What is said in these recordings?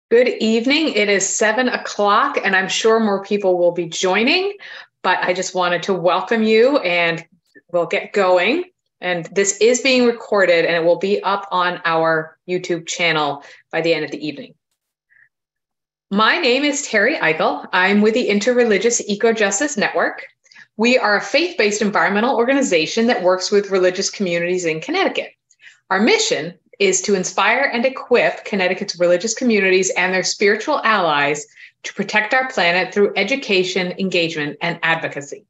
Good evening. It is 7 o'clock, and I'm sure more people will be joining, but I just wanted to welcome you and we'll get going. And this is being recorded and it will be up on our YouTube channel by the end of the evening. My name is Terry Eichel. I'm with the Interreligious Eco-Justice Network. We are a faith-based environmental organization that works with religious communities in Connecticut. Our mission is to inspire and equip Connecticut's religious communities and their spiritual allies to protect our planet through education, engagement, and advocacy.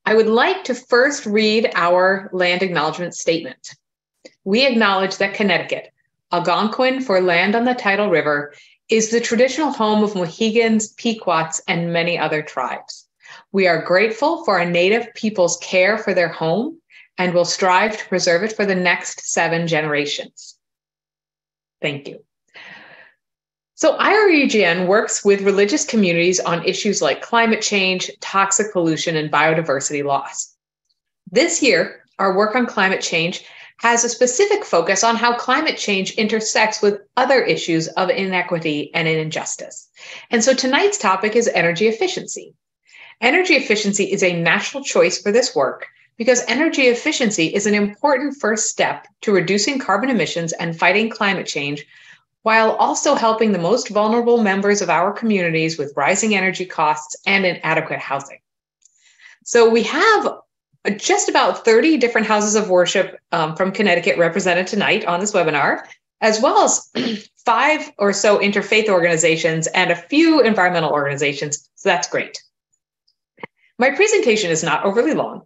I would like to first read our land acknowledgement statement. We acknowledge that Connecticut, Algonquin for land on the Tidal River, is the traditional home of Mohegans, Pequots, and many other tribes. We are grateful for our Native people's care for their home and will strive to preserve it for the next 7 generations. Thank you. So IREJN works with religious communities on issues like climate change, toxic pollution, and biodiversity loss. This year, our work on climate change has a specific focus on how climate change intersects with other issues of inequity and injustice. And so tonight's topic is energy efficiency. Energy efficiency is a national choice for this work because energy efficiency is an important first step to reducing carbon emissions and fighting climate change, while also helping the most vulnerable members of our communities with rising energy costs and inadequate housing. So we have just about 30 different houses of worship from Connecticut represented tonight on this webinar, as well as 5 or so interfaith organizations and a few environmental organizations. So that's great. My presentation is not overly long,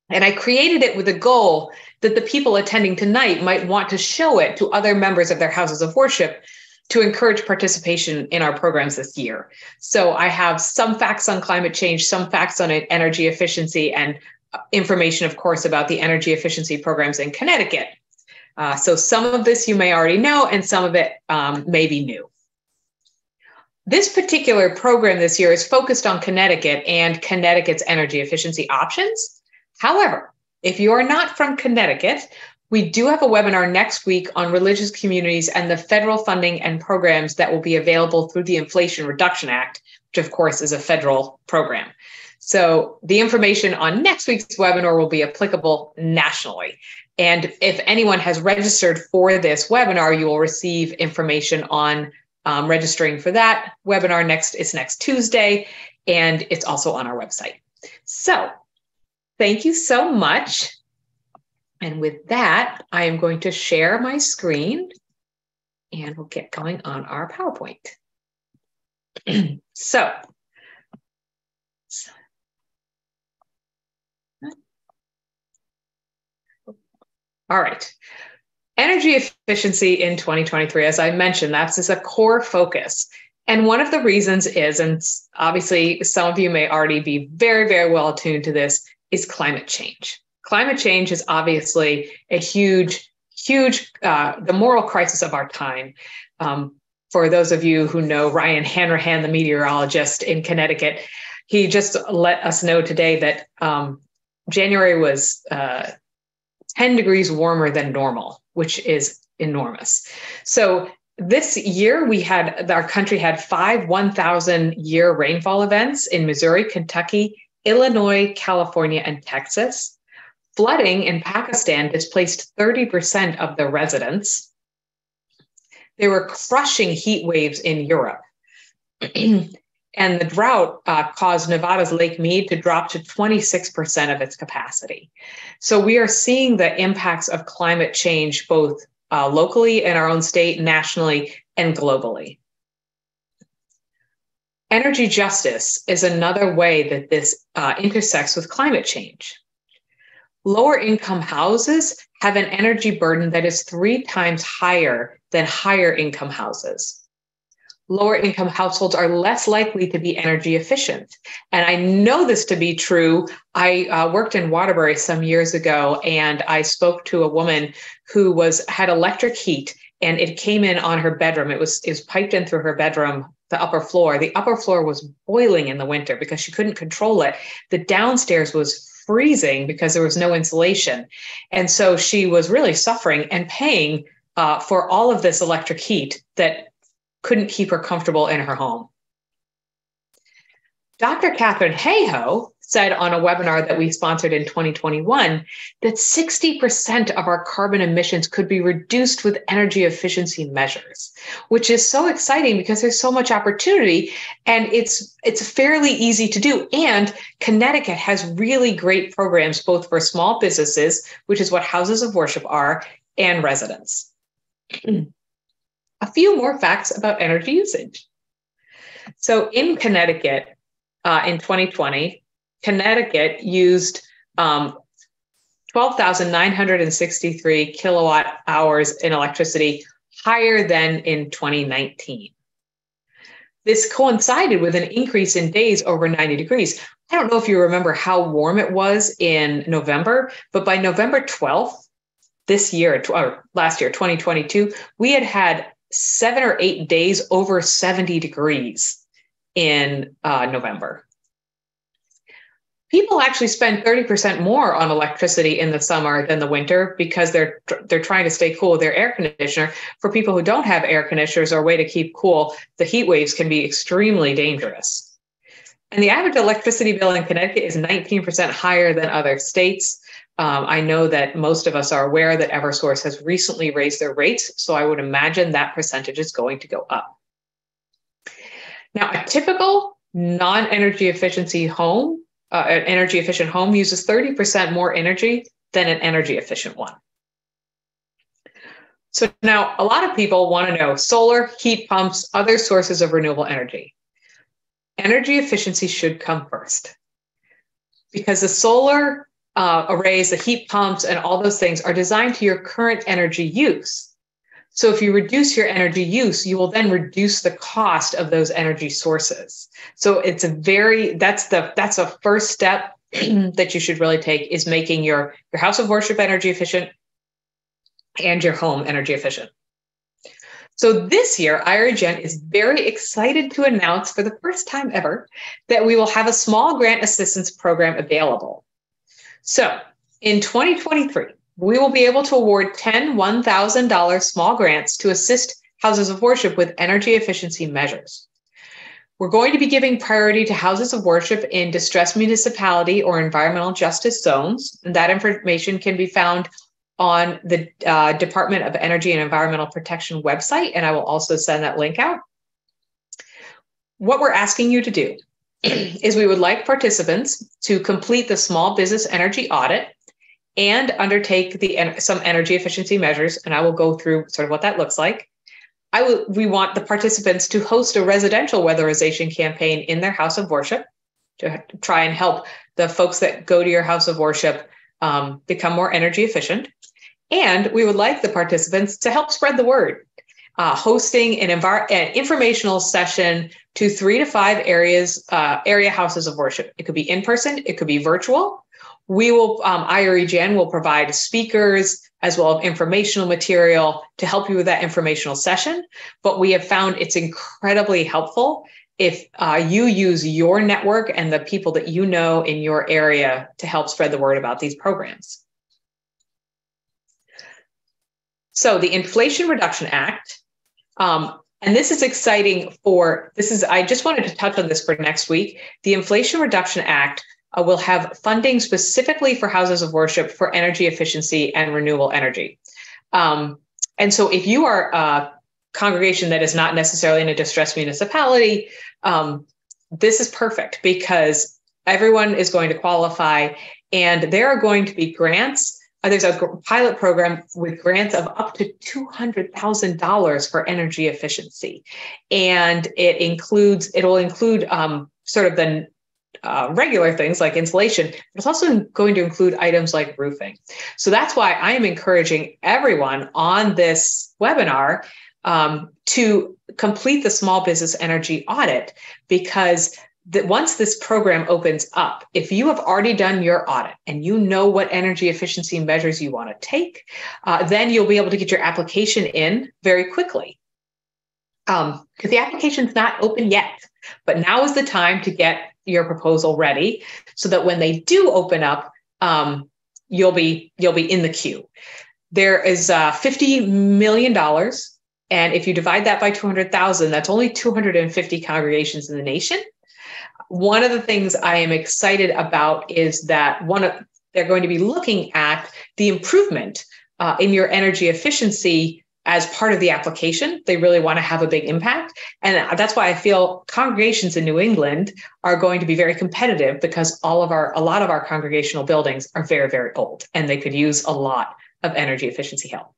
and I created it with a goal that the people attending tonight might want to show it to other members of their houses of worship to encourage participation in our programs this year. So I have some facts on climate change, some facts on energy efficiency, and information, of course, about the energy efficiency programs in Connecticut. So some of this you may already know, and some of it may be new. This particular program this year is focused on Connecticut and Connecticut's energy efficiency options. However, if you are not from Connecticut, we do have a webinar next week on religious communities and the federal funding and programs that will be available through the Inflation Reduction Act, which of course is a federal program. So the information on next week's webinar will be applicable nationally. And if anyone has registered for this webinar, you will receive information on registering for that webinar next Tuesday, and it's also on our website. So thank you so much. And with that, I am going to share my screen and we'll get going on our PowerPoint. All right. Energy efficiency in 2023, as I mentioned, that's a core focus. And one of the reasons is, and obviously some of you may already be very, very well attuned to this, is climate change. Climate change is obviously a huge, the moral crisis of our time. For those of you who know Ryan Hanrahan, the meteorologist in Connecticut, he just let us know today that January was 10 degrees warmer than normal, which is enormous. So this year, our country had 5 1,000-year rainfall events in Missouri, Kentucky, Illinois, California, and Texas. Flooding in Pakistan displaced 30% of the residents. There were crushing heat waves in Europe. And the drought caused Nevada's Lake Mead to drop to 26% of its capacity. So we are seeing the impacts of climate change both locally in our own state, nationally, and globally. Energy justice is another way that this intersects with climate change. Lower income houses have an energy burden that is 3 times higher than higher income houses. Lower income households are less likely to be energy efficient. And I know this to be true. I worked in Waterbury some years ago, and I spoke to a woman who had electric heat, and it came in on her bedroom. It was piped in through her bedroom, the upper floor. The upper floor was boiling in the winter because she couldn't control it. The downstairs was freezing because there was no insulation. And so she was really suffering and paying for all of this electric heat that couldn't keep her comfortable in her home. Dr. Catherine Hayhoe said on a webinar that we sponsored in 2021 that 60% of our carbon emissions could be reduced with energy efficiency measures, which is so exciting because there's so much opportunity and it's fairly easy to do. And Connecticut has really great programs, both for small businesses, which is what houses of worship are, and residents. A few more facts about energy usage. So in Connecticut, in 2020, Connecticut used 12,963 kilowatt hours in electricity, higher than in 2019. This coincided with an increase in days over 90 degrees. I don't know if you remember how warm it was in November, but by November 12th, this year, or last year, 2022, we had 7 or 8 days over 70 degrees in November. People actually spend 30% more on electricity in the summer than the winter because they're trying to stay cool with their air conditioner. For people who don't have air conditioners or a way to keep cool, the heat waves can be extremely dangerous. And the average electricity bill in Connecticut is 19% higher than other states. I know that most of us are aware that Eversource has recently raised their rates, so I would imagine that percentage is going to go up. Now, a typical non-energy efficiency home, an energy efficient home uses 30% more energy than an energy efficient one. So now a lot of people want to know solar, heat pumps, other sources of renewable energy. Energy efficiency should come first because the solar arrays, the heat pumps, and all those things are designed to your current energy use. So if you reduce your energy use, you will then reduce the cost of those energy sources. So it's that's a first step that you should really take, is making your house of worship energy efficient and your home energy efficient. So this year, IREJN is very excited to announce for the first time ever that we will have a small grant assistance program available. So in 2023, we will be able to award 10 $1,000 small grants to assist houses of worship with energy efficiency measures. We're going to be giving priority to houses of worship in distressed municipality or environmental justice zones. And that information can be found on the Department of Energy and Environmental Protection website, and I will also send that link out. What we're asking you to do is we would like participants to complete the small business energy audit and undertake some energy efficiency measures, and I will go through sort of what that looks like. We want the participants to host a residential weatherization campaign in their house of worship to try and help the folks that go to your house of worship become more energy efficient. And we would like the participants to help spread the word, hosting an informational session to 3 to 5 area houses of worship. It could be in person, it could be virtual. We will, IREJN will provide speakers as well as informational material to help you with that informational session. But we have found it's incredibly helpful if you use your network and the people that you know in your area to help spread the word about these programs. So the Inflation Reduction Act, and this is exciting I just wanted to touch on this for next week. The Inflation Reduction Act will have funding specifically for houses of worship for energy efficiency and renewable energy. And so if you are a congregation that is not necessarily in a distressed municipality, this is perfect because everyone is going to qualify, and there are going to be grants. There's a pilot program with grants of up to $200,000 for energy efficiency. And it will include sort of the regular things like insulation, but it's also going to include items like roofing. So that's why I am encouraging everyone on this webinar to complete the small business energy audit, because once this program opens up, if you have already done your audit and you know what energy efficiency measures you want to take, then you'll be able to get your application in very quickly. Because the application's not open yet, but now is the time to get your proposal ready so that when they do open up, you'll be in the queue. There is $50 million And if you divide that by 200,000, that's only 250 congregations in the nation. One of the things I am excited about is that they're going to be looking at the improvement in your energy efficiency as part of the application. They really want to have a big impact. And that's why I feel congregations in New England are going to be very competitive, because a lot of our congregational buildings are very, very old, and they could use a lot of energy efficiency help.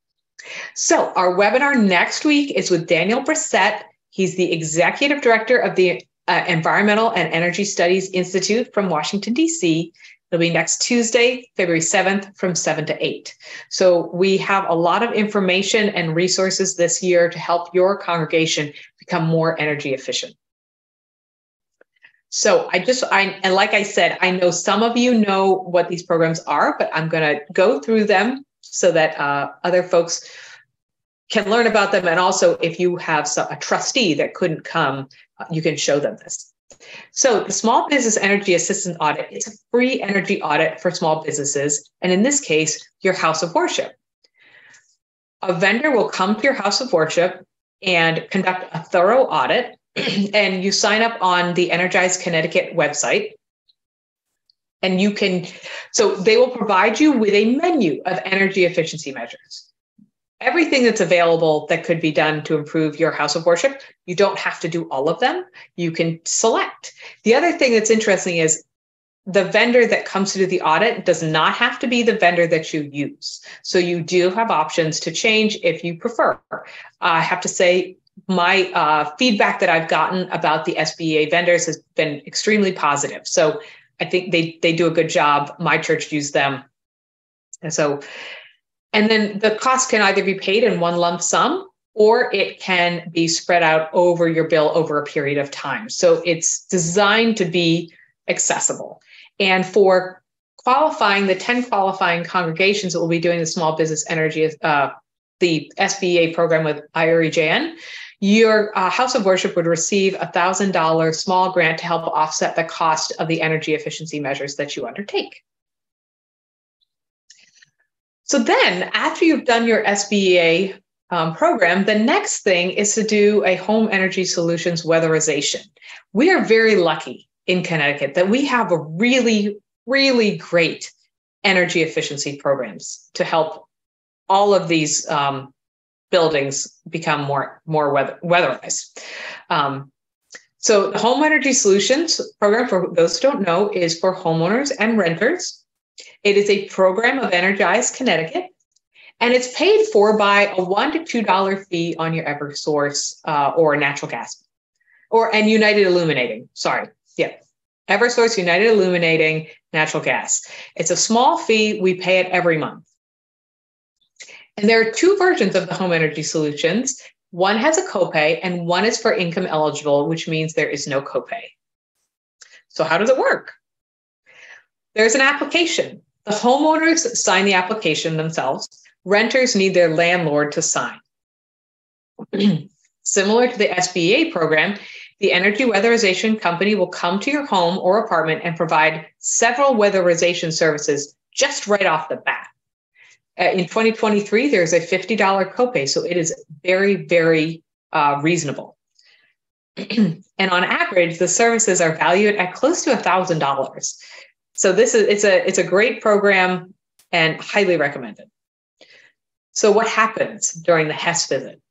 So our webinar next week is with Daniel Brissett. He's the executive director of the Environmental and Energy Studies Institute from Washington, D.C. It'll be next Tuesday, February 7th from 7 to 8. So we have a lot of information and resources this year to help your congregation become more energy efficient. So and like I said, I know some of you know what these programs are, but I'm going to go through them so that other folks can learn about them. And also, if you have a trustee that couldn't come, you can show them this. So the Small Business Energy Assistance Audit, it's a free energy audit for small businesses. And in this case, your house of worship. A vendor will come to your house of worship and conduct a thorough audit. And you sign up on the Energize Connecticut website. And so they will provide you with a menu of energy efficiency measures. Everything that's available that could be done to improve your house of worship. You don't have to do all of them. You can select. The other thing that's interesting is the vendor that comes to do the audit does not have to be the vendor that you use. So you do have options to change if you prefer. I have to say, my feedback that I've gotten about the SBEA vendors has been extremely positive. So I think they do a good job. My church used them. And then the cost can either be paid in one lump sum, or it can be spread out over your bill over a period of time. So it's designed to be accessible. And for qualifying, the 10 qualifying congregations that will be doing the Small Business Energy, the SBEA program with IREJN, your house of worship would receive a $1,000 small grant to help offset the cost of the energy efficiency measures that you undertake. So then, after you've done your SBEA program, the next thing is to do a home energy solutions weatherization. We are very lucky in Connecticut that we have a really, really great energy efficiency programs to help all of these buildings become more weatherized. So the Home Energy Solutions program, for those who don't know, is for homeowners and renters. It is a program of Energize Connecticut, and it's paid for by a $1 to $2 fee on your Eversource or natural gas, and United Illuminating. Eversource, United Illuminating, natural gas. It's a small fee. We pay it every month. And there are two versions of the Home Energy Solutions. One has a copay, and one is for income eligible, which means there is no copay. So how does it work? There's an application. The homeowners sign the application themselves. Renters need their landlord to sign. Similar to the SBEA program, the energy weatherization company will come to your home or apartment and provide several weatherization services just right off the bat. In 2023, there's a $50 copay, so it is very, very reasonable. And on average, the services are valued at close to $1,000. So it's a great program and highly recommended. So what happens during the HES visit?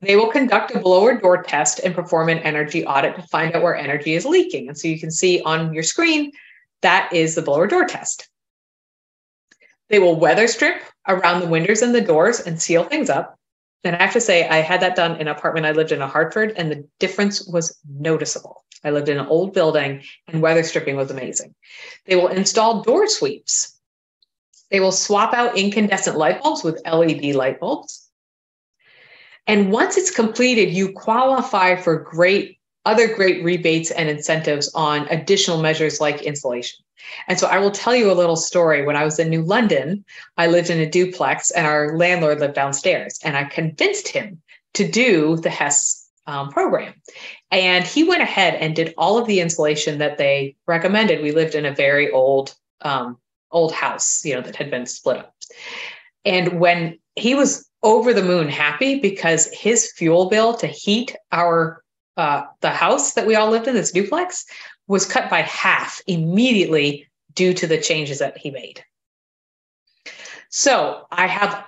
They will conduct a blower door test and perform an energy audit to find out where energy is leaking. And so you can see on your screen, that is the blower door test. They will weather strip around the windows and the doors and seal things up. And I have to say, I had that done in an apartment I lived in Hartford, and the difference was noticeable. I lived in an old building, and weather stripping was amazing. They will install door sweeps. They will swap out incandescent light bulbs with LED light bulbs. And once it's completed, you qualify for other great rebates and incentives on additional measures like insulation. And so I will tell you a little story. When I was in New London, I lived in a duplex, and our landlord lived downstairs, and I convinced him to do the HES program. And he went ahead and did all of the insulation that they recommended. We lived in a very old house, that had been split up. And when he was over the moon happy because his fuel bill to heat our the house that we all lived in, this duplex, was cut by half immediately due to the changes that he made. So I have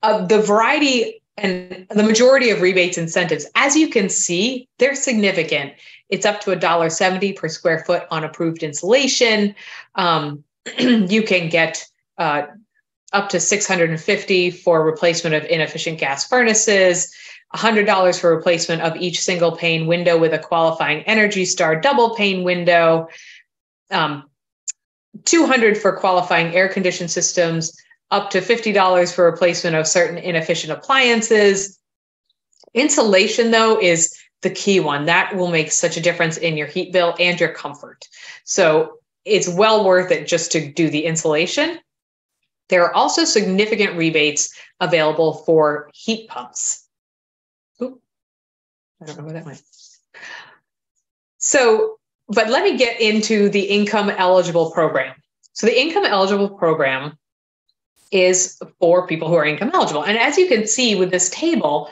the variety and the majority of rebates incentives. As you can see, they're significant. It's up to $1.70 per square foot on approved insulation. You can get up to $650 for replacement of inefficient gas furnaces, $100 for replacement of each single pane window with a qualifying Energy Star double pane window, $200 for qualifying air conditioning systems, up to $50 for replacement of certain inefficient appliances. Insulation, though, is the key one. That will make such a difference in your heat bill and your comfort. So it's well worth it just to do the insulation. There are also significant rebates available for heat pumps. Ooh, I don't know where that went. So, but let me get into the income eligible program. So the income eligible program is for people who are income eligible. And as you can see with this table,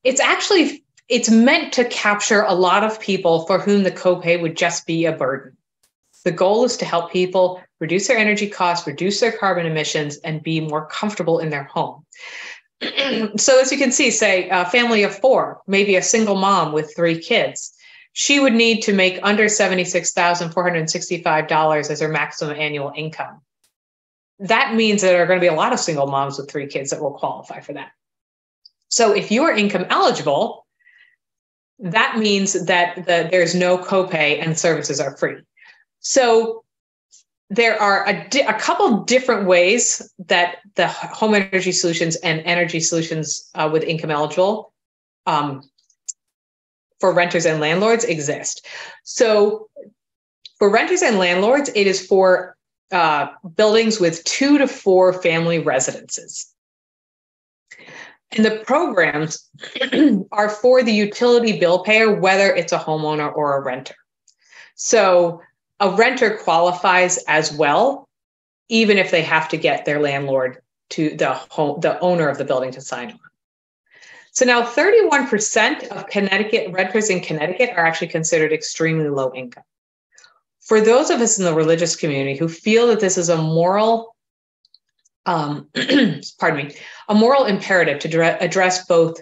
it's meant to capture a lot of people for whom the copay would just be a burden. The goal is to help people reduce their energy costs, reduce their carbon emissions, and be more comfortable in their home. So as you can see, say a family of 4, maybe a single mom with 3 kids, she would need to make under $76,465 as her maximum annual income. That means that there are going to be a lot of single moms with 3 kids that will qualify for that. So if you are income eligible, that means that there's no copay and services are free. So there are a couple different ways that the home energy solutions and energy solutions with income eligible for renters and landlords exist. So for renters and landlords, it is for buildings with 2 to 4 family residences. And the programs are for the utility bill payer, whether it's a homeowner or a renter. So a renter qualifies as well, even if they have to get their landlord to the owner of the building to sign on. So now 31% of Connecticut renters in Connecticut are actually considered extremely low income. For those of us in the religious community who feel that this is a moral, a moral imperative to address both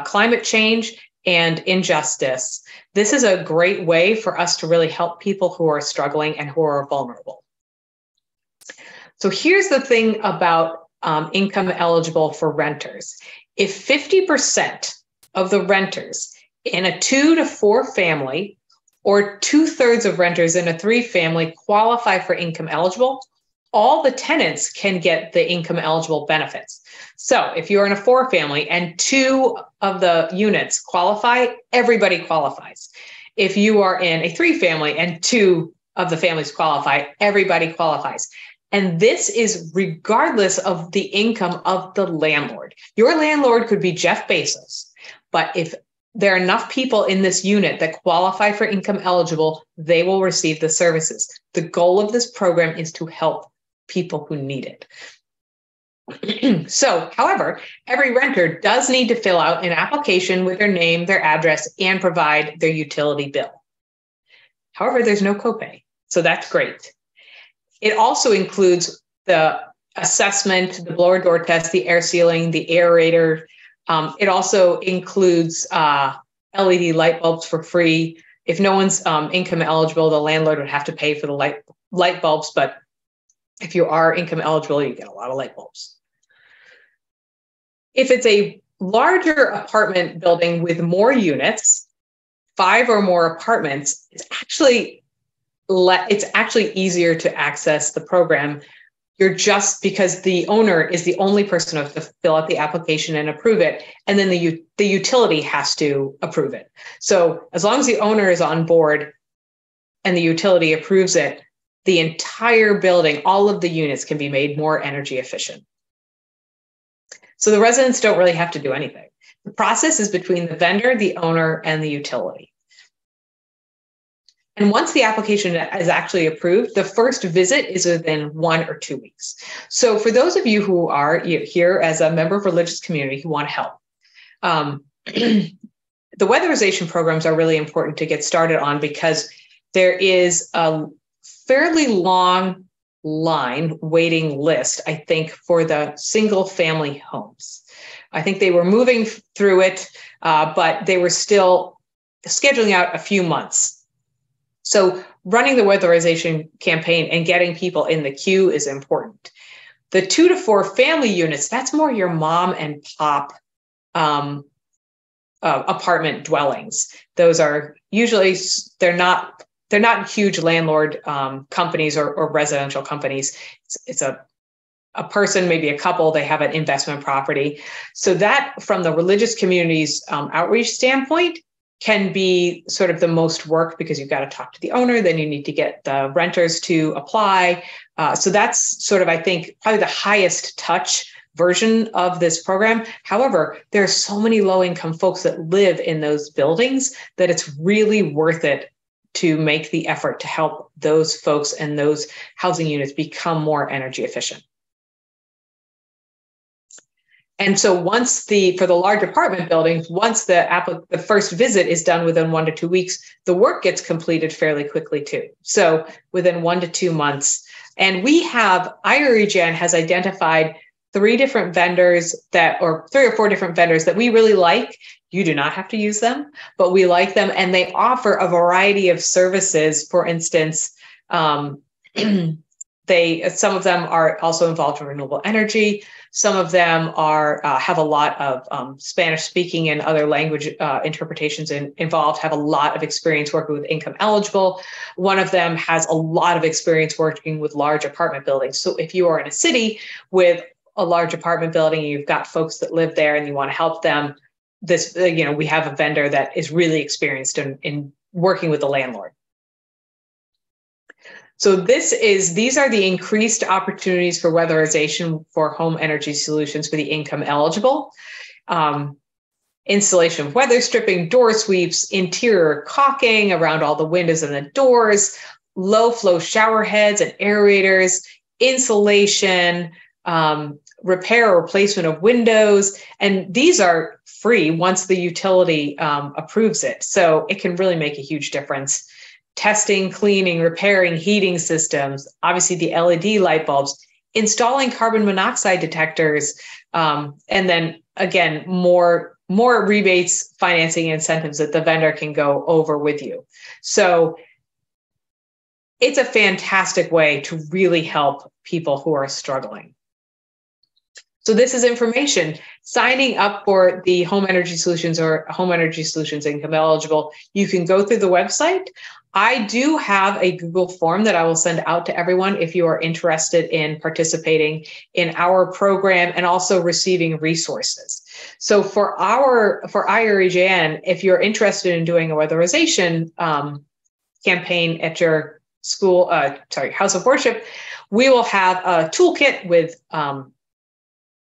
climate change and injustice, this is a great way for us to really help people who are struggling and who are vulnerable. So here's the thing about income eligible for renters. If 50% of the renters in a 2 to 4 family or 2/3 of renters in a 3 family qualify for income eligible, all the tenants can get the income eligible benefits. So if you're in a 4 family and 2 of the units qualify, everybody qualifies. If you are in a 3 family and 2 of the families qualify, everybody qualifies. And this is regardless of the income of the landlord. Your landlord could be Jeff Bezos, but if there are enough people in this unit that qualify for income eligible, they will receive the services. The goal of this program is to help people who need it. So, however, every renter does need to fill out an application with their name, their address, and provide their utility bill. However, there's no copay, so that's great. It also includes the assessment, the blower door test, the air sealing, the aerator. It also includes LED light bulbs for free. If no one's income eligible, the landlord would have to pay for the light bulbs, but if you are income eligible, you get a lot of light bulbs. If it's a larger apartment building with more units, 5 or more apartments, it's actually easier to access the program. You're just because the owner is the only person who has to fill out the application and approve it, and then the utility has to approve it. So as long as the owner is on board and the utility approves it, the entire building, all of the units can be made more energy efficient. So the residents don't really have to do anything. The process is between the vendor, the owner, and the utility. And once the application is actually approved, the first visit is within 1 or 2 weeks. So for those of you who are here as a member of religious community who want to help, the weatherization programs are really important to get started on because there is a fairly long waiting list, I think, for the single family homes. I think they were moving through it, but they were still scheduling out a few months. So running the weatherization campaign and getting people in the queue is important. The 2 to 4 family units, that's more your mom and pop apartment dwellings. Those are usually, they're not huge landlord companies or residential companies. It's a person, maybe a couple, they have an investment property. So that from the religious community's outreach standpoint, can be sort of the most work because you've got to talk to the owner, then you need to get the renters to apply. So that's sort of, I think, probably the highest touch version of this program. However, there are so many low-income folks that live in those buildings that it's really worth it to make the effort to help those folks and those housing units become more energy efficient. And so for the large apartment buildings, once the first visit is done within 1 to 2 weeks, the work gets completed fairly quickly too. So within 1 to 2 months. And IREJN has identified 3 different vendors or 3 or 4 different vendors that we really like. You do not have to use them, but we like them. And they offer a variety of services. For instance, some of them are also involved in renewable energy. Some of them have a lot of Spanish speaking and other language interpretations involved, have a lot of experience working with income eligible. One of them has a lot of experience working with large apartment buildings. So if you are in a city with a large apartment building, you've got folks that live there and you want to help them, we have a vendor that is really experienced in working with the landlord. So these are the increased opportunities for weatherization for home energy solutions for the income eligible. Installation of weather stripping, door sweeps, interior caulking around all the windows and the doors, low flow shower heads and aerators, insulation, repair or replacement of windows. And these are free once the utility approves it. So it can really make a huge difference. Testing, cleaning, repairing heating systems, obviously the LED light bulbs, installing carbon monoxide detectors, and then again, more rebates, financing incentives that the vendor can go over with you. So it's a fantastic way to really help people who are struggling. So this is information. Signing up for the Home Energy Solutions or Home Energy Solutions Income Eligible, you can go through the website. I do have a Google form that I will send out to everyone if you are interested in participating in our program and also receiving resources. So for IREJN, if you're interested in doing a weatherization campaign at your school, house of worship, we will have a toolkit with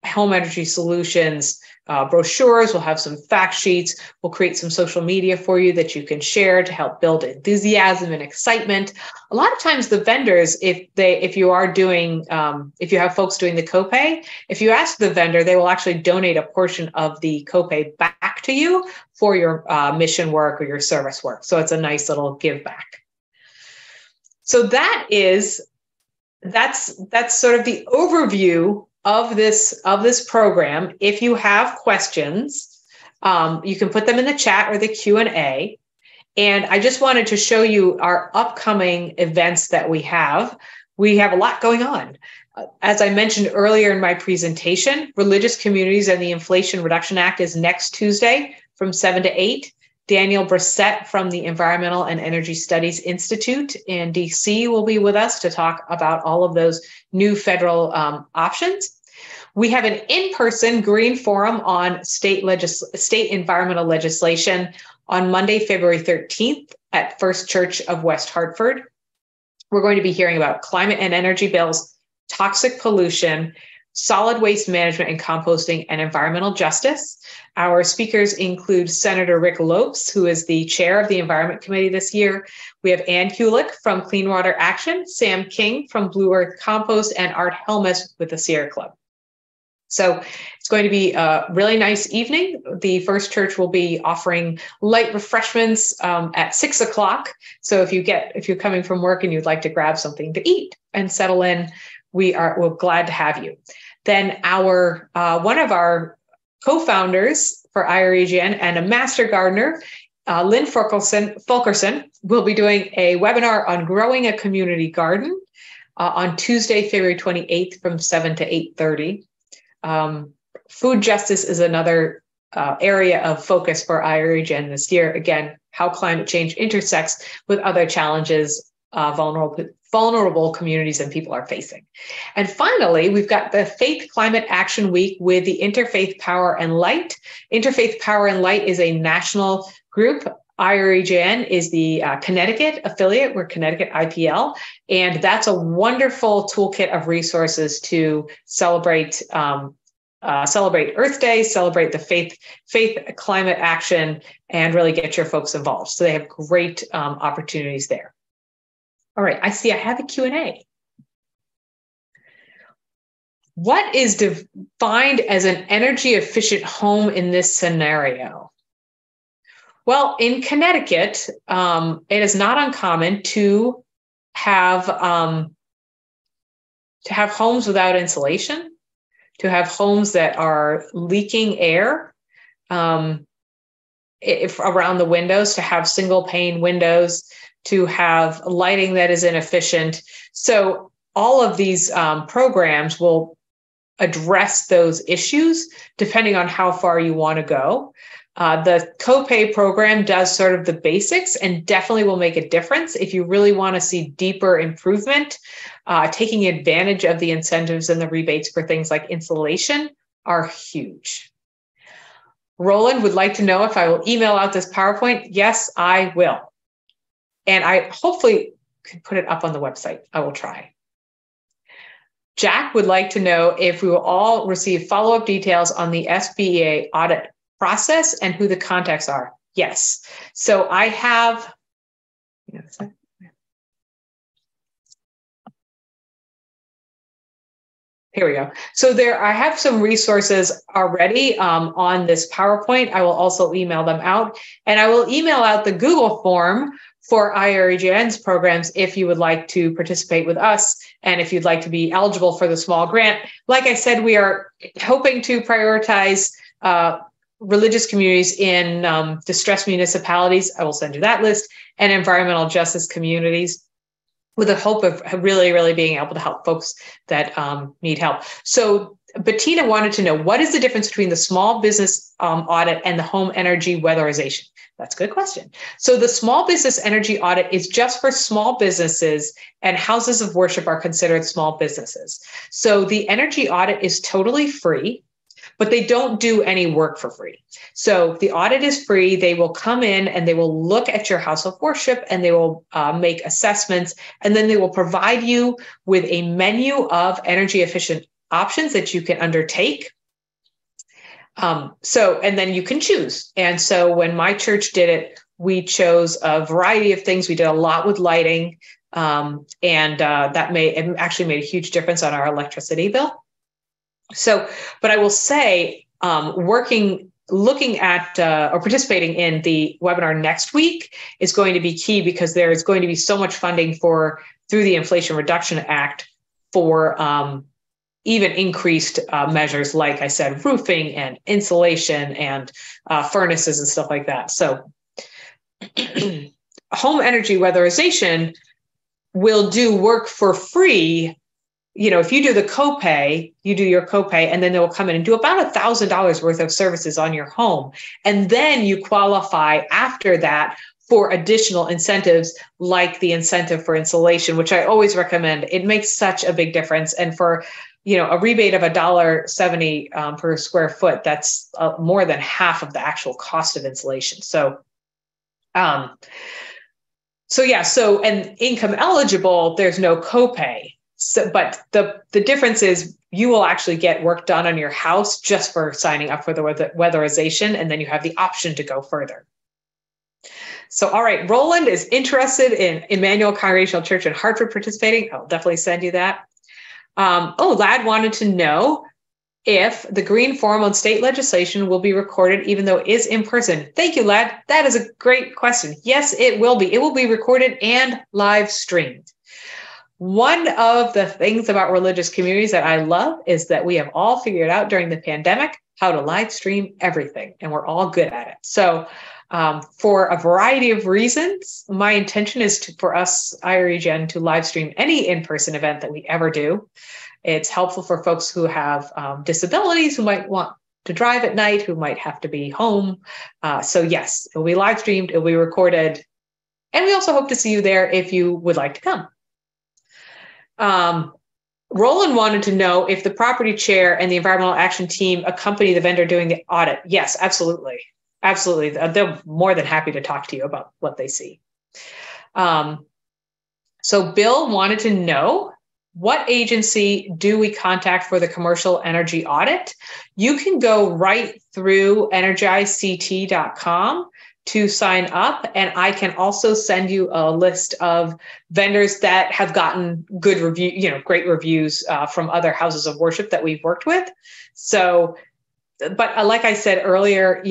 home energy solutions brochures. We'll have some fact sheets. We'll create some social media for you that you can share to help build enthusiasm and excitement. A lot of times the vendors, if you have folks doing the copay, if you ask the vendor, they will actually donate a portion of the copay back to you for your mission work or your service work. So it's a nice little give back. So that's sort of the overview of this program. If you have questions, you can put them in the chat or the Q&A. And I just wanted to show you our upcoming events that we have. We have a lot going on. As I mentioned earlier in my presentation, Religious Communities and the Inflation Reduction Act is next Tuesday from 7 to 8. Daniel Brissett from the Environmental and Energy Studies Institute in DC will be with us to talk about all of those new federal options. We have an in-person Green Forum on state environmental legislation on Monday, February 13th at First Church of West Hartford. We're going to be hearing about climate and energy bills, toxic pollution, solid waste management and composting, and environmental justice. Our speakers include Senator Rick Lopes, who is the chair of the Environment Committee this year. We have Ann Kulik from Clean Water Action, Sam King from Blue Earth Compost, and Art Helmus with the Sierra Club. So it's going to be a really nice evening. The First Church will be offering light refreshments at 6 o'clock. So if you're coming from work and you'd like to grab something to eat and settle in, we're glad to have you. Then one of our co-founders for IREJN and a master gardener, Lynn Fulkerson, will be doing a webinar on growing a community garden on Tuesday, February 28th from 7 to 8:30. Food justice is another area of focus for IREJN this year. Again, how climate change intersects with other challenges vulnerable communities and people are facing. And finally, we've got the Faith Climate Action Week with the Interfaith Power and Light. Interfaith Power and Light is a national group. IREJN is the Connecticut affiliate. We're Connecticut IPL, and that's a wonderful toolkit of resources to celebrate Earth Day, celebrate the faith climate action, and really get your folks involved. So they have great opportunities there. All right, I see I have a Q&A. What is defined as an energy efficient home in this scenario? Well, in Connecticut, it is not uncommon to have homes without insulation, to have homes that are leaking air around the windows, to have single pane windows, to have lighting that is inefficient. So all of these programs will address those issues depending on how far you want to go. The copay program does sort of the basics and definitely will make a difference. If you really want to see deeper improvement, taking advantage of the incentives and the rebates for things like insulation are huge. Roland would like to know if I will email out this PowerPoint. Yes, I will. And I hopefully could put it up on the website. I will try. Jack would like to know if we will all receive follow-up details on the SBA audit process and who the contacts are. Yes. So I have, here we go. So I have some resources already on this PowerPoint. I will also email them out, and I will email out the Google form for IREJN's programs if you would like to participate with us and if you'd like to be eligible for the small grant. Like I said, we are hoping to prioritize religious communities in distressed municipalities. I will send you that list, and environmental justice communities, with the hope of really, really being able to help folks that need help. So Bettina wanted to know, what is the difference between the small business audit and the home energy weatherization? That's a good question. So the small business energy audit is just for small businesses, and houses of worship are considered small businesses. So the energy audit is totally free, but they don't do any work for free. So the audit is free. They will come in and they will look at your house of worship, and they will make assessments, and then they will provide you with a menu of energy efficient options that you can undertake. And then you can choose. And so when my church did it, we chose a variety of things. We did a lot with lighting, and that actually made a huge difference on our electricity bill. So, but I will say, looking at or participating in the webinar next week is going to be key, because there is going to be so much funding through the Inflation Reduction Act for even increased measures, like I said, roofing and insulation and furnaces and stuff like that. So home energy weatherization will do work for free. If you do the copay, you do your copay, and then they will come in and do about $1,000 worth of services on your home. And then you qualify after that for additional incentives, like the incentive for insulation, which I always recommend. It makes such a big difference. And for a rebate of $1.70 per square foot, that's more than half of the actual cost of insulation. So and income eligible, there's no copay. So, but the difference is you will actually get work done on your house just for signing up for the weatherization, and then you have the option to go further. So, all right, Roland is interested in Emmanuel Congregational Church in Hartford participating. I'll definitely send you that. Lad wanted to know if the Green Forum on state legislation will be recorded, even though it is in person. Thank you, Lad. That is a great question. Yes, it will be. It will be recorded and live streamed. One of the things about religious communities that I love is that we have all figured out during the pandemic how to live stream everything, and we're all good at it. So for a variety of reasons, my intention is for us, IREJN, to live stream any in-person event that we ever do. It's helpful for folks who have disabilities, who might want to drive at night, who might have to be home. So yes, it will be live streamed, it will be recorded. And we also hope to see you there if you would like to come. Roland wanted to know if the property chair and the environmental action team accompany the vendor doing the audit. Yes, absolutely. Absolutely. They're more than happy to talk to you about what they see. So Bill wanted to know, what agency do we contact for the commercial energy audit? You can go right through energizect.com to sign up. And I can also send you a list of vendors that have gotten good great reviews from other houses of worship that we've worked with. So, but like I said earlier,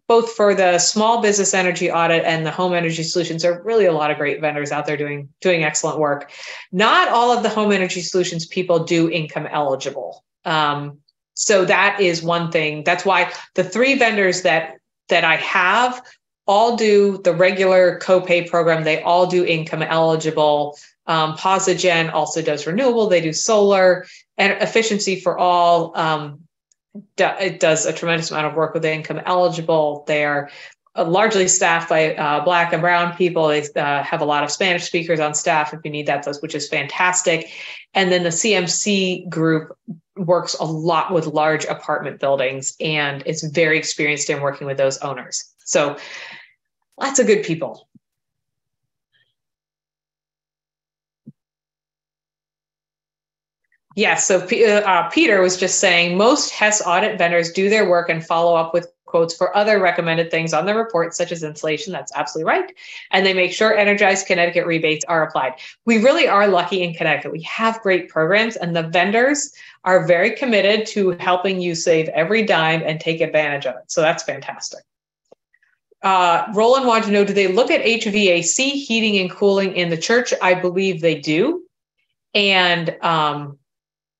both for the small business energy audit and the home energy solutions, there are really a lot of great vendors out there doing excellent work. Not all of the home energy solutions people do income eligible. So that is one thing. That's why the 3 vendors that I have all do the regular copay program. They all do income eligible. PosiGen also does renewable. They do solar, and Efficiency for All. It does a tremendous amount of work with income eligible. They are largely staffed by Black and Brown people. They have a lot of Spanish speakers on staff if you need that, which is fantastic. And then the CMC group works a lot with large apartment buildings and is very experienced in working with those owners. So lots of good people. Yes, so Peter was just saying most HES audit vendors do their work and follow up with quotes for other recommended things on the report, such as insulation. That's absolutely right. And they make sure Energized Connecticut rebates are applied. We really are lucky in Connecticut. We have great programs, and the vendors are very committed to helping you save every dime and take advantage of it. So that's fantastic. Roland wanted to know, do they look at HVAC, heating and cooling in the church? I believe they do. And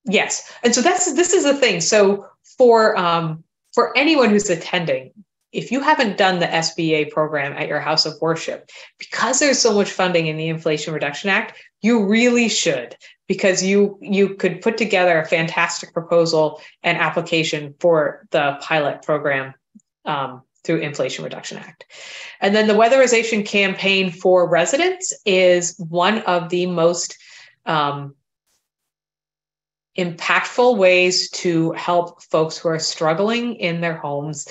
yes. And so this is the thing. So for anyone who's attending, if you haven't done the SBA program at your house of worship, because there's so much funding in the Inflation Reduction Act, you really should, because you could put together a fantastic proposal and application for the pilot program through Inflation Reduction Act. And then the weatherization campaign for residents is one of the most impactful ways to help folks who are struggling in their homes.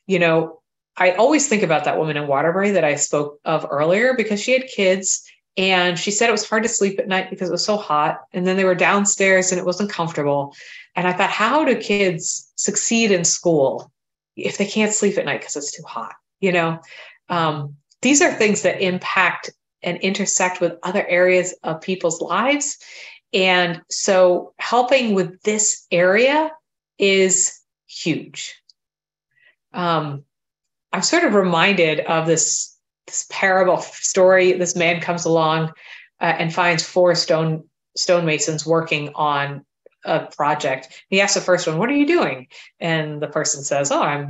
I always think about that woman in Waterbury that I spoke of earlier, because she had kids and she said it was hard to sleep at night because it was so hot. And then they were downstairs and it wasn't comfortable. And I thought, how do kids succeed in school if they can't sleep at night because it's too hot? These are things that impact and intersect with other areas of people's lives. And so helping with this area is huge. I'm sort of reminded of this parable story. This man comes along and finds 4 stonemasons working on a project. He asks the first one, "What are you doing?" And the person says, "Oh, I'm,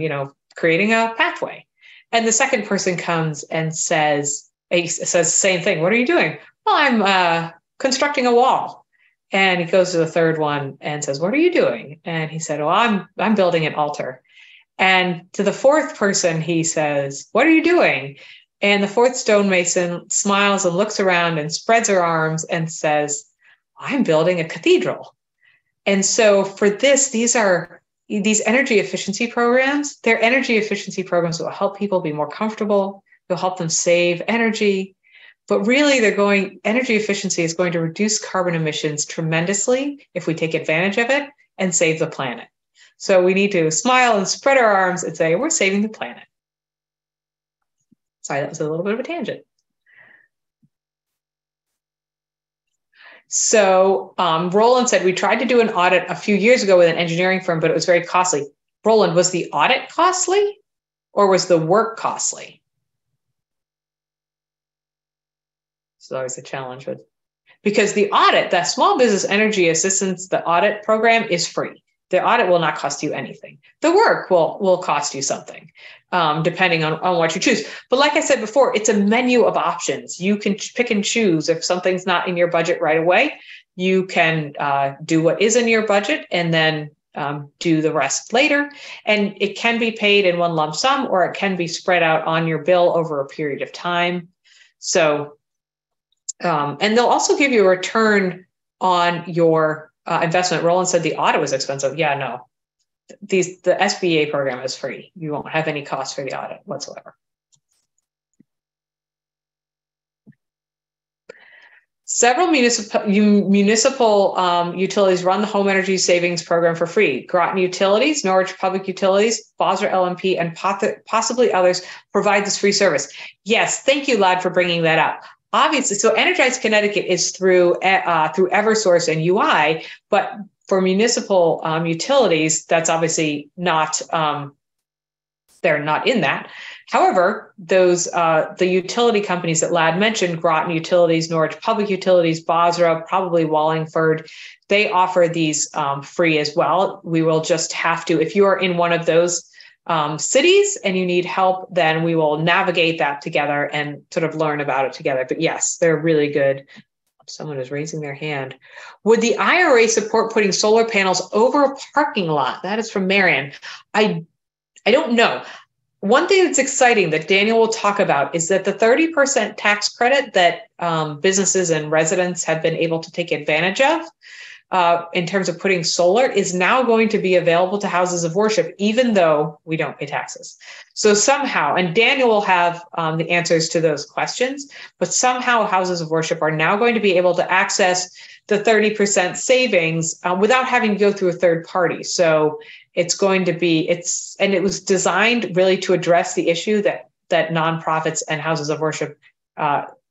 creating a pathway." And the second person comes and says the same thing. "What are you doing?" "Well, I'm constructing a wall." And he goes to the third one and says, "What are you doing?" And he said, "Well, I'm building an altar." And to the fourth person, he says, "What are you doing?" And the fourth stonemason smiles and looks around and spreads her arms and says, "I'm building a cathedral." And so for these energy efficiency programs. They're energy efficiency programs that will help people be more comfortable. They'll help them save energy. But really, energy efficiency is going to reduce carbon emissions tremendously if we take advantage of it and save the planet. So we need to smile and spread our arms and say, we're saving the planet. Sorry, that was a little bit of a tangent. So Roland said, we tried to do an audit a few years ago with an engineering firm, but it was very costly. Roland, was the audit costly or was the work costly? It's always a challenge because the audit, the Small Business Energy Assistance, the audit program is free. The audit will not cost you anything. The work will cost you something, depending on what you choose. But like I said before, it's a menu of options. You can pick and choose. If something's not in your budget right away, you can do what is in your budget and then do the rest later. And it can be paid in one lump sum, or it can be spread out on your bill over a period of time. So, and they'll also give you a return on your investment. Roland said the audit was expensive. Yeah, no, the SBA program is free. You won't have any cost for the audit whatsoever. Several municipal utilities run the home energy savings program for free. Groton Utilities, Norwich Public Utilities, Bosra LMP, and possibly others provide this free service. Yes, thank you, Lad, for bringing that up. Obviously, so Energize Connecticut is through Eversource and UI, but for municipal utilities, that's obviously not, they're not in that. However, those the utility companies that Lad mentioned, Groton Utilities, Norwich Public Utilities, Bosra, probably Wallingford, they offer these free as well. We will just have to, if you are in one of those cities and you need help, then we will navigate that together and sort of learn about it together. But yes, they're really good. Someone is raising their hand. Would the IRA support putting solar panels over a parking lot? That is from Marion. I don't know. One thing that's exciting that Daniel will talk about is that the 30% tax credit that businesses and residents have been able to take advantage of in terms of putting solar is now going to be available to houses of worship, even though we don't pay taxes. So somehow, and Daniel will have the answers to those questions, but somehow houses of worship are now going to be able to access the 30% savings without having to go through a third party. So it's going to be, and it was designed really to address the issue that nonprofits and houses of worship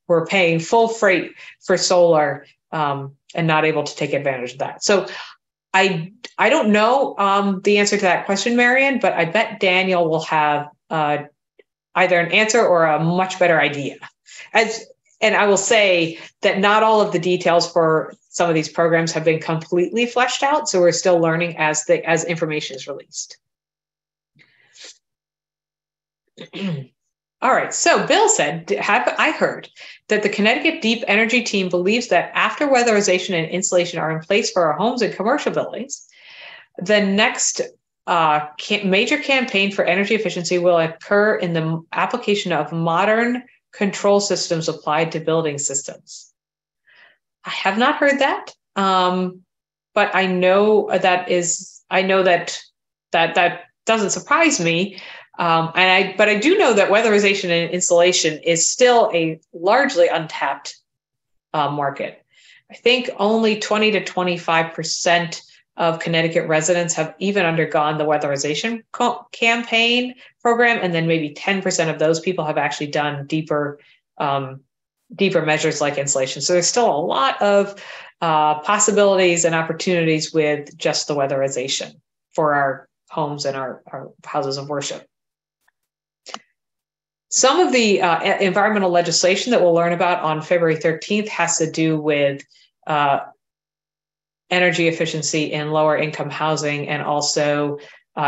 were paying full freight for solar and not able to take advantage of that. So I don't know the answer to that question, Marion, but I bet Daniel will have either an answer or a much better idea. And I will say that not all of the details for some of these programs have been completely fleshed out, so we're still learning as information is released. All right, so Bill said, have I heard that the Connecticut Deep Energy team believes that after weatherization and insulation are in place for our homes and commercial buildings, the next major campaign for energy efficiency will occur in the application of modern control systems applied to building systems. I have not heard that, but I know that doesn't surprise me. But I do know that weatherization and insulation is still a largely untapped market. I think only 20 to 25% of Connecticut residents have even undergone the weatherization campaign program, and then maybe 10% of those people have actually done deeper measures like insulation. So there's still a lot of possibilities and opportunities with just the weatherization for our homes and our houses of worship. Some of the environmental legislation that we'll learn about on February 13th has to do with energy efficiency in lower income housing and also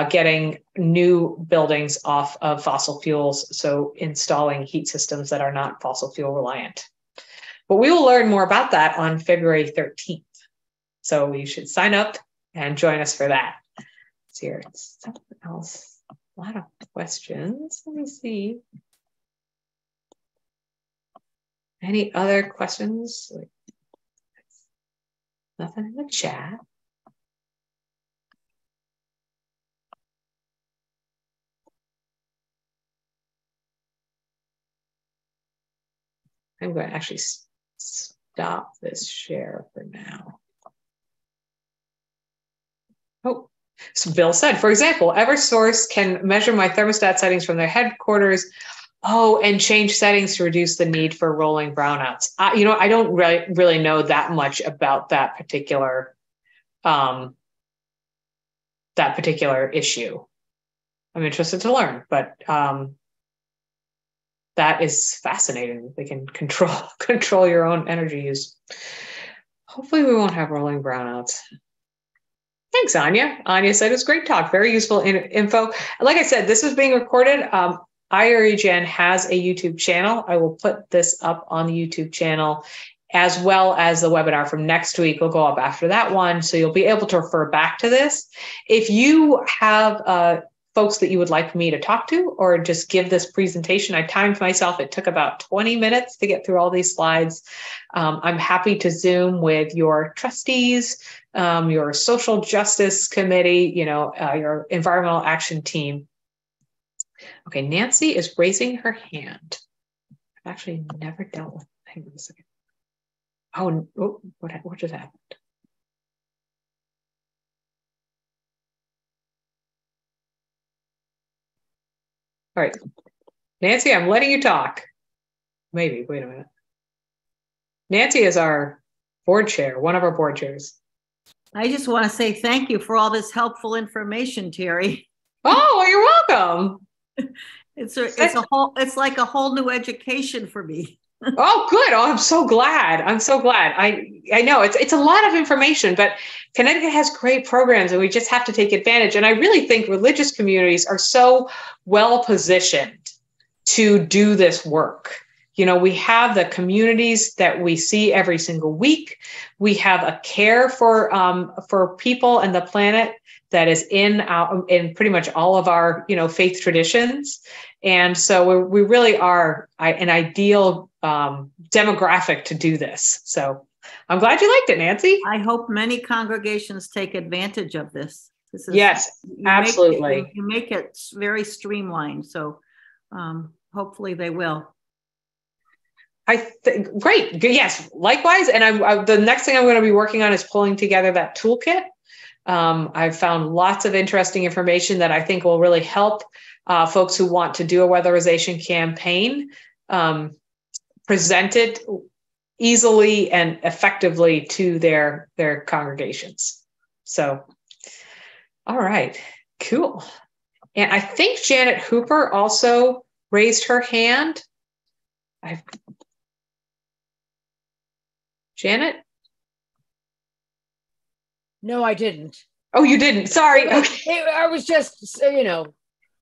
getting new buildings off of fossil fuels, so installing heat systems that are not fossil fuel reliant. But we will learn more about that on February 13th. So you should sign up and join us for that. Let's hear something else. A lot of questions. Let me see. Any other questions? Nothing in the chat. I'm going to actually stop this share for now. Oh, so Bill said, for example, EverSource can measure my thermostat settings from their headquarters. Oh, and change settings to reduce the need for rolling brownouts. I don't really know that much about that particular issue. I'm interested to learn, but that is fascinating. They can control your own energy use. Hopefully we won't have rolling brownouts. Thanks, Anya. Anya said it's great talk, very useful info. Like I said, this is being recorded. IREJN has a YouTube channel. I will put this up on the YouTube channel, as well as the webinar from next week will go up after that one. So you'll be able to refer back to this. If you have folks that you would like me to talk to or just give this presentation, I timed myself. It took about 20 minutes to get through all these slides. I'm happy to Zoom with your trustees, your social justice committee, your environmental action team. Okay, Nancy is raising her hand. I've actually never dealt with. Hang on a second. Oh, what just happened? All right, Nancy, I'm letting you talk. Maybe, wait a minute. Nancy is our board chair, one of our board chairs. I just want to say thank you for all this helpful information, Terry. Oh, you're welcome. It's like a whole new education for me. Oh, good. Oh, I'm so glad. I know it's a lot of information, but Connecticut has great programs and we just have to take advantage. And I really think religious communities are so well positioned to do this work. We have the communities that we see every single week. We have a care for people and the planet that is in pretty much all of our faith traditions. And so we really are an ideal demographic to do this. So I'm glad you liked it, Nancy. I hope many congregations take advantage of this. Yes, absolutely. You make it very streamlined. So hopefully they will. Great. Yes, likewise. And the next thing I'm going to be working on is pulling together that toolkit. I've found lots of interesting information that I think will really help folks who want to do a weatherization campaign present it easily and effectively to their congregations. So, all right, cool. And I think Janet Hooper also raised her hand. Janet? No, I didn't. Oh, you didn't. Sorry. Okay. I was just,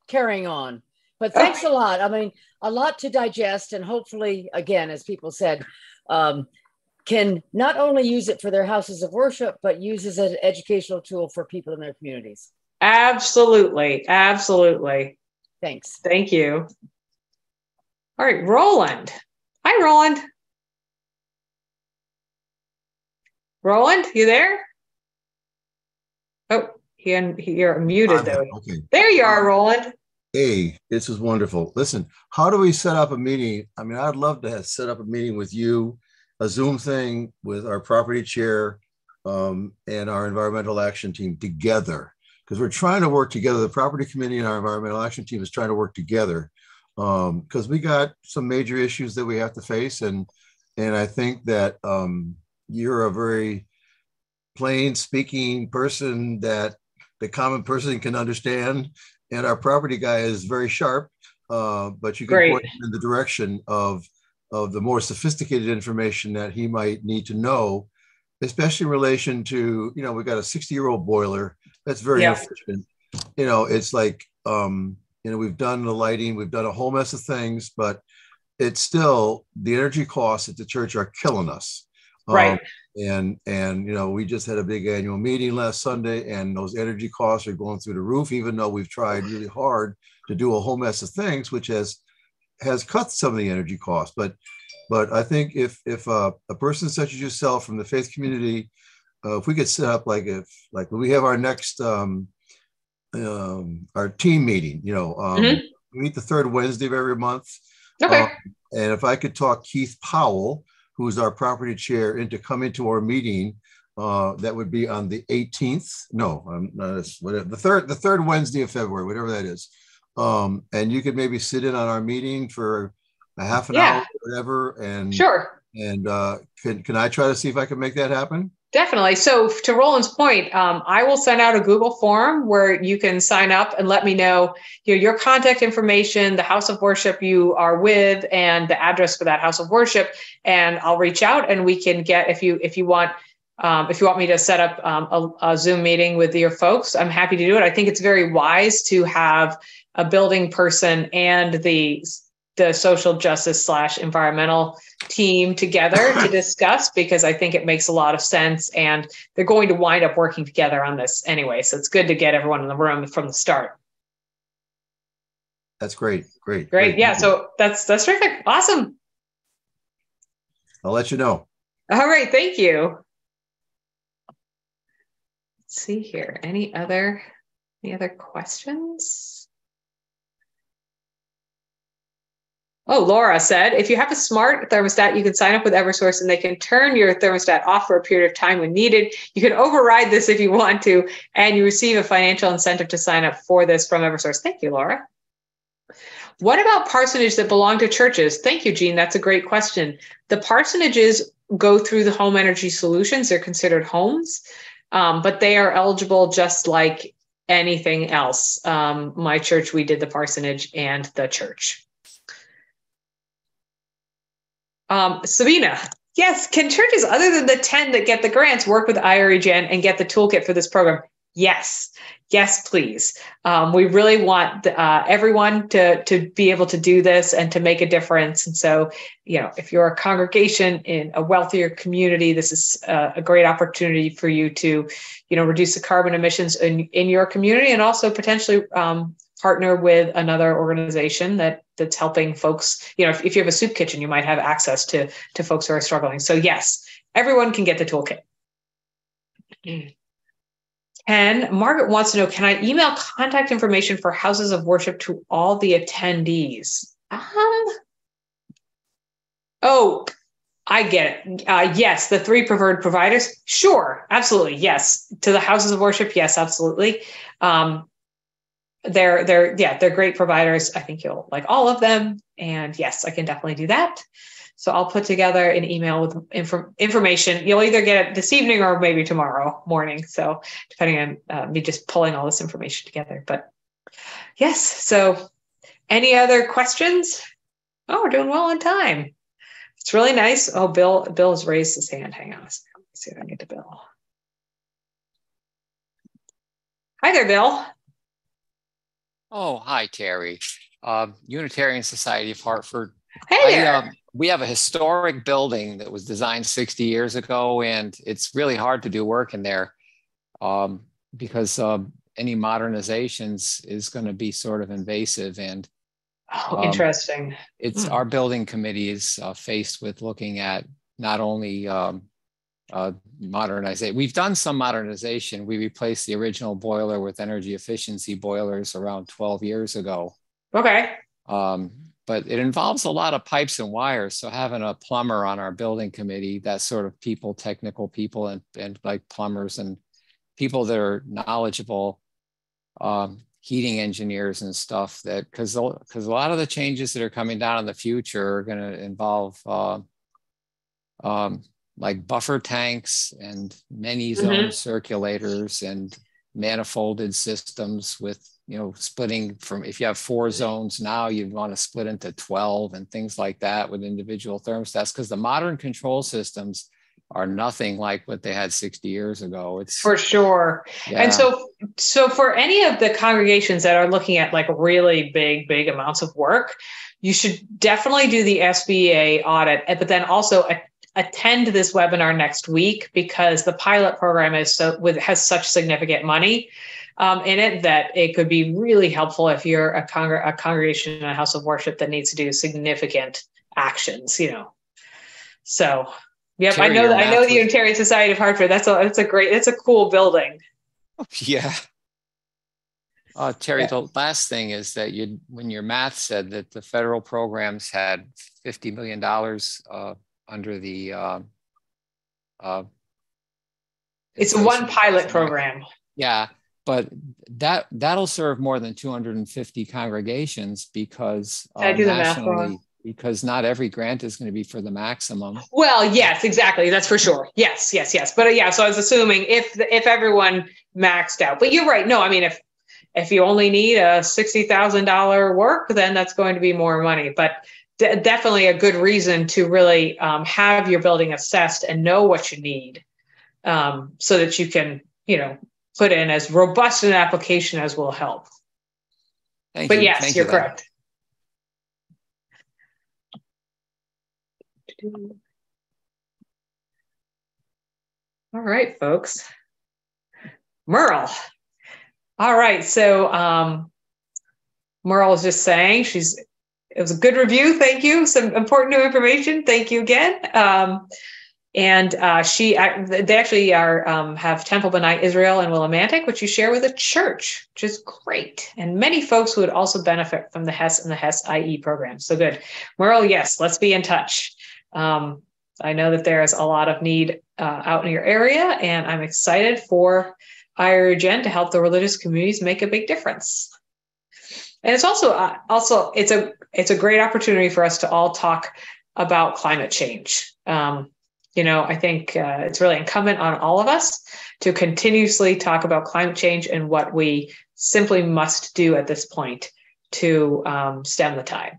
carrying on. But thanks a lot. I mean, a lot to digest, and hopefully, again, as people said, can not only use it for their houses of worship, but use as an educational tool for people in their communities. Absolutely. Absolutely. Thanks. Thank you. All right, Roland. Hi, Roland. Roland, you there? Oh, you're muted though. Okay. There you are, Roland. Hey, this is wonderful. Listen, how do we set up a meeting? I mean, I'd love to set up a meeting with you, a Zoom thing with our property chair and our environmental action team together, because we're trying to work together. The property committee and our environmental action team is trying to work together because we got some major issues that we have to face. And I think that you're a very plain speaking person that the common person can understand. And our property guy is very sharp, but you can point him in the direction of the more sophisticated information that he might need to know, especially in relation to, we've got a 60-year-old boiler that's very efficient. It's like, we've done the lighting, we've done a whole mess of things, but it's still, the energy costs at the church are killing us. Right. And we just had a big annual meeting last Sunday, and those energy costs are going through the roof, even though we've tried really hard to do a whole mess of things, which has cut some of the energy costs. But I think if a person such as yourself from the faith community, if we could set up like when we have our next our team meeting, we meet the third Wednesday of every month. Okay. And if I could talk Keith Powell, who's our property chair, into coming to our meeting, that would be on the 18th. No, whatever, the third Wednesday of February, whatever that is. And you could maybe sit in on our meeting for a half an hour, or whatever. And sure. And can I try to see if I can make that happen? Definitely. So to Roland's point, I will send out a Google form where you can sign up and let me know, your contact information, the house of worship you are with, and the address for that house of worship. And I'll reach out and we can get, if you want me to set up a Zoom meeting with your folks, I'm happy to do it. I think it's very wise to have a building person and the social justice / environmental team together to discuss, because I think it makes a lot of sense, and they're going to wind up working together on this anyway. So it's good to get everyone in the room from the start. That's great. Great. Yeah. So that's terrific. Awesome. I'll let you know. All right. Thank you. Let's see here. Any other questions? Oh, Laura said, if you have a smart thermostat, you can sign up with Eversource and they can turn your thermostat off for a period of time when needed. You can override this if you want to, and you receive a financial incentive to sign up for this from Eversource. Thank you, Laura. What about parsonages that belong to churches? Thank you, Jean. That's a great question. The parsonages go through the home energy solutions. They're considered homes, but they are eligible just like anything else. My church, we did the parsonage and the church. Sabina, yes. Can churches other than the 10 that get the grants work with IREJN and get the toolkit for this program? Yes. Yes, please. We really want everyone to be able to do this and to make a difference. And so, if you're a congregation in a wealthier community, this is a great opportunity for you to, reduce the carbon emissions in your community, and also potentially partner with another organization that's helping folks. If you have a soup kitchen, you might have access to folks who are struggling. So yes, everyone can get the toolkit. And Margaret wants to know, can I email contact information for houses of worship to all the attendees? Oh, I get it. Yes, the 3 preferred providers. Sure, absolutely. Yes, to the houses of worship. Yes, absolutely. They're great providers. I think you'll like all of them. And yes, I can definitely do that. So I'll put together an email with information. You'll either get it this evening or maybe tomorrow morning. So depending on me just pulling all this information together. But yes, so any other questions? Oh, we're doing well on time. It's really nice. Oh, Bill has raised his hand. Hang on a second. Let's see if I can get to Bill. Hi there, Bill. Oh, hi, Terry. Unitarian Society of Hartford. Hey there. We have a historic building that was designed 60 years ago, and it's really hard to do work in there because any modernizations is going to be sort of invasive. And interesting. It's our building committee is faced with looking at not only modernization. We've done some modernization. We replaced the original boiler with energy efficiency boilers around 12 years ago. Okay. But it involves a lot of pipes and wires. So having a plumber on our building committee, that sort of people, technical people, and like plumbers and people that are knowledgeable, heating engineers and stuff, that because a lot of the changes that are coming down in the future are going to involve like buffer tanks and many zone circulators and manifolded systems with, splitting from, if you have 4 zones now, you'd want to split into 12 and things like that with individual thermostats, because the modern control systems are nothing like what they had 60 years ago. It's for sure. Yeah. And so for any of the congregations that are looking at like really big amounts of work, you should definitely do the SBA audit, but then also attend this webinar next week, because the pilot program has such significant money in it that it could be really helpful if you're a congregation in a house of worship that needs to do significant actions. So yep, Terry, I know the Unitarian Society of Hartford. That's a cool building. Yeah. Terry, Yeah. the last thing is that when your math said that the federal programs had $50 million under the It's one pilot program. Yeah, but that'll serve more than 250 congregations because Did I do the math nationally, wrong? because not every grant is going to be for the maximum. Well, yes, exactly. That's for sure. Yes. But yeah, so I was assuming if everyone maxed out. But you're right. No, I mean, if you only need a $60,000 work, then that's going to be more money. But definitely a good reason to really have your building assessed and know what you need, so that you can, put in as robust an application as will help. Thank you. Yes, you're correct. All right, folks. Merle. All right. So Merle was just saying it was a good review. Thank you. Some important new information. Thank you again. And they actually have Temple B'nai Israel and Willimantic, which you share with a church, which is great. And many folks who would also benefit from the HES and the HES IE program. So good. Merle, yes, let's be in touch. I know that there is a lot of need out in your area, and I'm excited for IREJN to help the religious communities make a big difference. And it's also it's a great opportunity for us to all talk about climate change. I think it's really incumbent on all of us to continuously talk about climate change and what we simply must do at this point to stem the tide.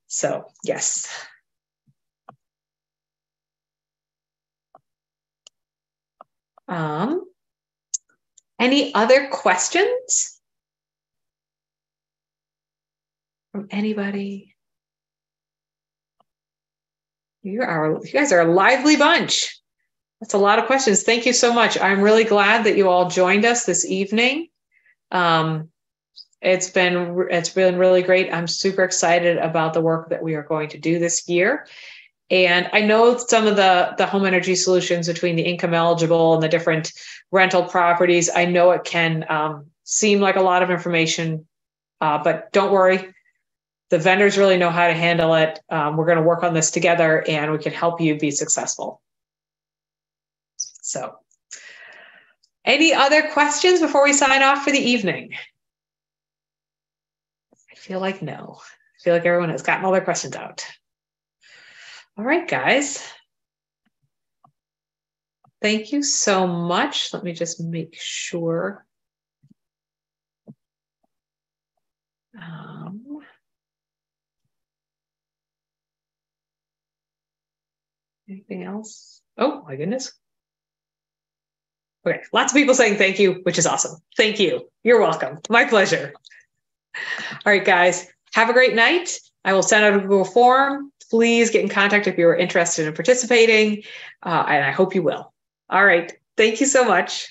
So, yes. Any other questions from anybody? You guys are a lively bunch. That's a lot of questions. Thank you so much. I'm really glad that you all joined us this evening. It's been really great. I'm super excited about the work that we are going to do this year. And I know some of the home energy solutions between the income eligible and the different rental properties, I know it can seem like a lot of information, but don't worry. The vendors really know how to handle it. We're going to work on this together and we can help you be successful. So, any other questions before we sign off for the evening? I feel like no. I feel like everyone has gotten all their questions out. All right, guys. Thank you so much. Let me just make sure. Anything else? Oh, my goodness. Okay, lots of people saying thank you, which is awesome. Thank you. You're welcome. My pleasure. All right, guys. Have a great night. I will send out a Google form. Please get in contact if you're interested in participating, and I hope you will. All right. Thank you so much.